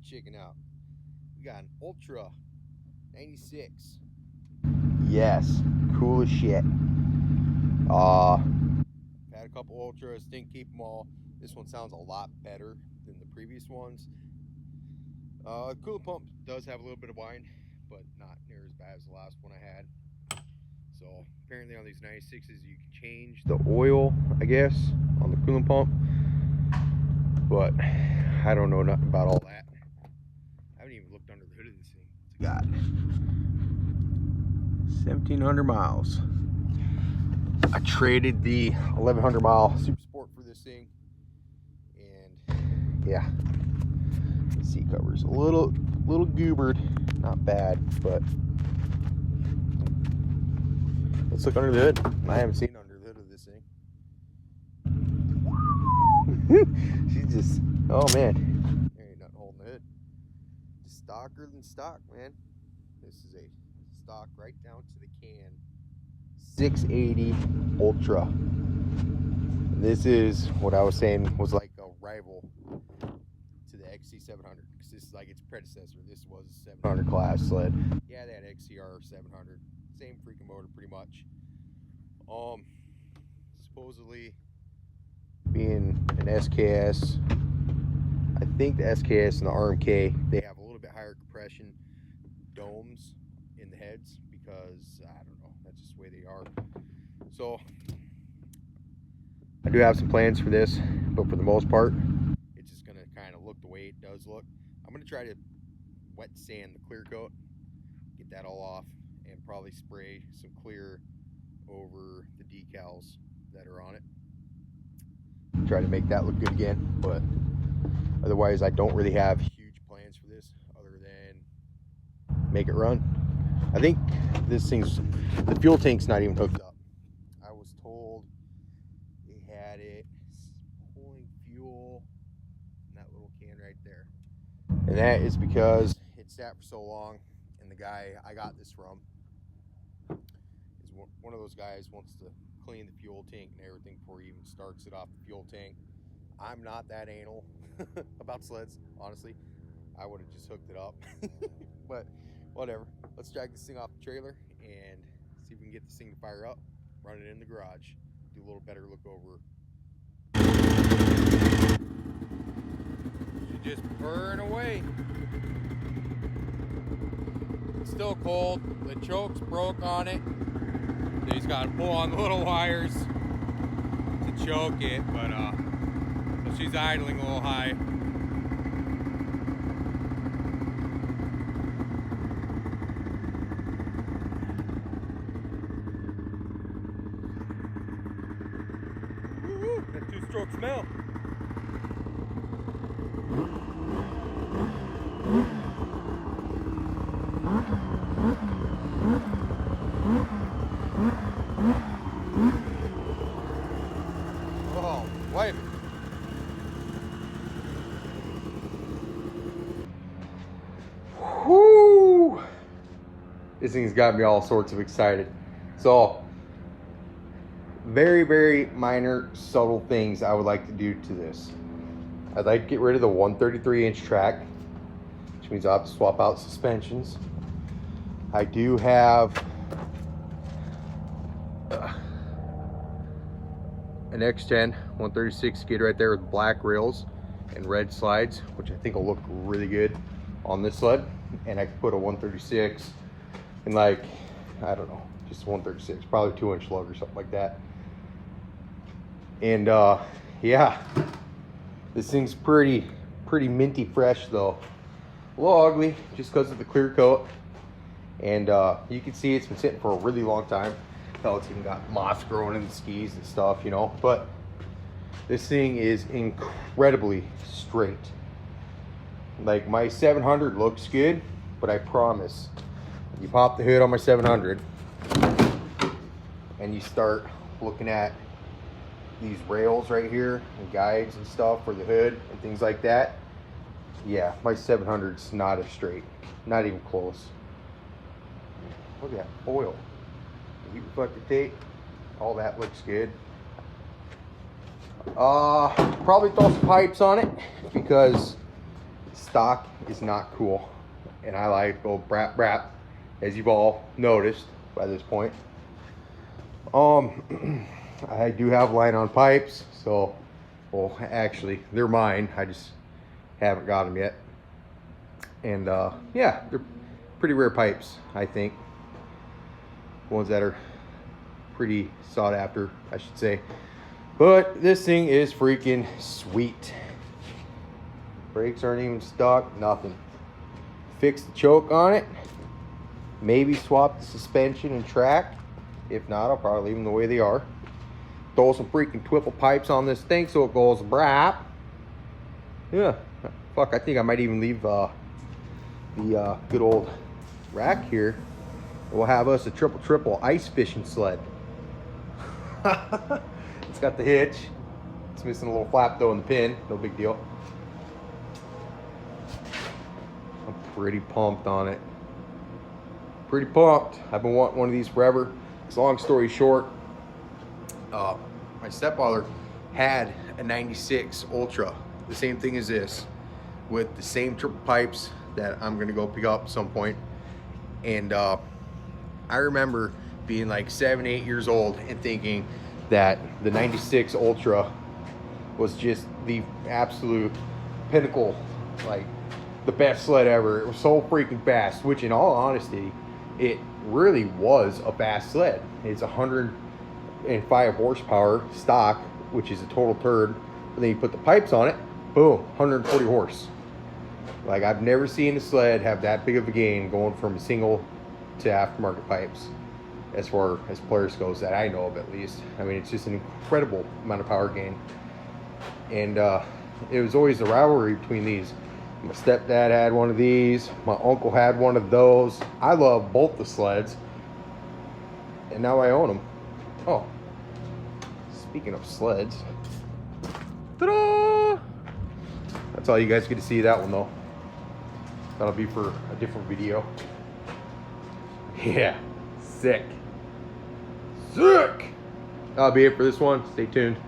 checking out. We got an Ultra 96. Yes, cool as shit. Had a couple Ultras, didn't keep them all. This one sounds a lot better than the previous ones. Coolant pump does have a little bit of whine, but not near as bad as the last one I had. So apparently on these 96s you can change the oil, I guess, on the coolant pump. But I don't know nothing about all that. I haven't even looked under the hood of this thing. It's got 1,700 miles. I traded the 1,100 mile Super Sport for this thing, and yeah, the seat cover's a little goobered, not bad, but let's look under the hood. I haven't seen under the hood of this thing. She's just, oh man, there ain't nothing holding the hood. Just stocker than stock, man. This is a stock right down to the can 680 Ultra. This is what I was saying was like a rival to the XC700, because this is like its predecessor. This was a 700 class sled. Yeah, they had XCR 700, same freaking motor pretty much. Supposedly being an SKS, I think the SKS and the RMK, they have a little bit higher compression domes in the heads, because I don't know, that's just the way they are. So I do have some plans for this, but for the most part it's just gonna kind of look the way it does look. I'm gonna try to wet sand the clear coat, get that all off, and probably spray some clear over the decals that are on it, try to make that look good again. But otherwise I don't really have huge plans for this other than make it run. I think this thing's, the fuel tank's not even hooked up. I was told they had it pulling fuel in that little can right there, and that is because it sat for so long, and the guy I got this from is one of those guys wants to clean the fuel tank and everything before he even starts it off the fuel tank. I'm not that anal about sleds, honestly. I would have just hooked it up. But whatever. Let's drag this thing off the trailer and see if we can get this thing to fire up, run it in the garage, do a little better look over. She just burn away. It's still cold. The choke's broke on it. So he's got to pull on the little wires to choke it, but so she's idling a little high. Woo-hoo, that two-stroke smell. Oh, wipe. Whoo! This thing's got me all sorts of excited. So, very minor, subtle things I would like to do to this. I'd like to get rid of the 133-inch track, which means I'll have to swap out suspensions. I do have an X10 136 skid right there with black rails and red slides, which I think will look really good on this sled. And I could put a 136 and, like, I don't know, just 136, probably 2-inch lug or something like that. And yeah, this thing's pretty minty fresh though. A little ugly just because of the clear coat, and you can see it's been sitting for a really long time. Hell, it's even got moss growing in the skis and stuff, you know. But this thing is incredibly straight. Like, my 700 looks good, but I promise, you pop the hood on my 700 and you start looking at these rails right here and guides and stuff for the hood and things like that, yeah, my 700's not as straight, not even close. Look at that oil, heat reflective tape, all that looks good. Probably throw some pipes on it because it's stock is not cool, and I like to go brap brap, as you've all noticed by this point. I do have line on pipes, so, well, actually they're mine, I just haven't got them yet. And yeah, they're pretty rare pipes, I think. Ones that are pretty sought after, I should say. But this thing is freaking sweet. Brakes aren't even stuck, nothing. Fix the choke on it. Maybe swap the suspension and track. If not, I'll probably leave them the way they are. Throw some freaking Twipple pipes on this thing so it goes brap. Yeah, fuck, I think I might even leave the good old rack here. We'll have us a triple ice fishing sled. It's got the hitch. It's missing a little flap though in the pin. No big deal. I'm pretty pumped on it. Pretty pumped. I've been wanting one of these forever. It's long story short, my stepfather had a 96 Ultra, the same thing as this, with the same triple pipes that I'm gonna go pick up at some point. And I remember being like 7, 8 years old and thinking that the 96 Ultra was just the absolute pinnacle, like the best sled ever. It was so freaking fast, which in all honesty, it really was a fast sled. It's 105 horsepower stock, which is a total turd. But then you put the pipes on it, boom, 140 horse. Like, I've never seen a sled have that big of a gain going from single to aftermarket pipes, as far as Polaris goes, that I know of at least. I mean, it's just an incredible amount of power gain. And it was always a rivalry between these. My stepdad had one of these, my uncle had one of those. I love both the sleds, and now I own them. Oh, speaking of sleds, ta-da! That's all you guys get to see that one though. That'll be for a different video. Yeah, sick. That'll be it for this one. Stay tuned.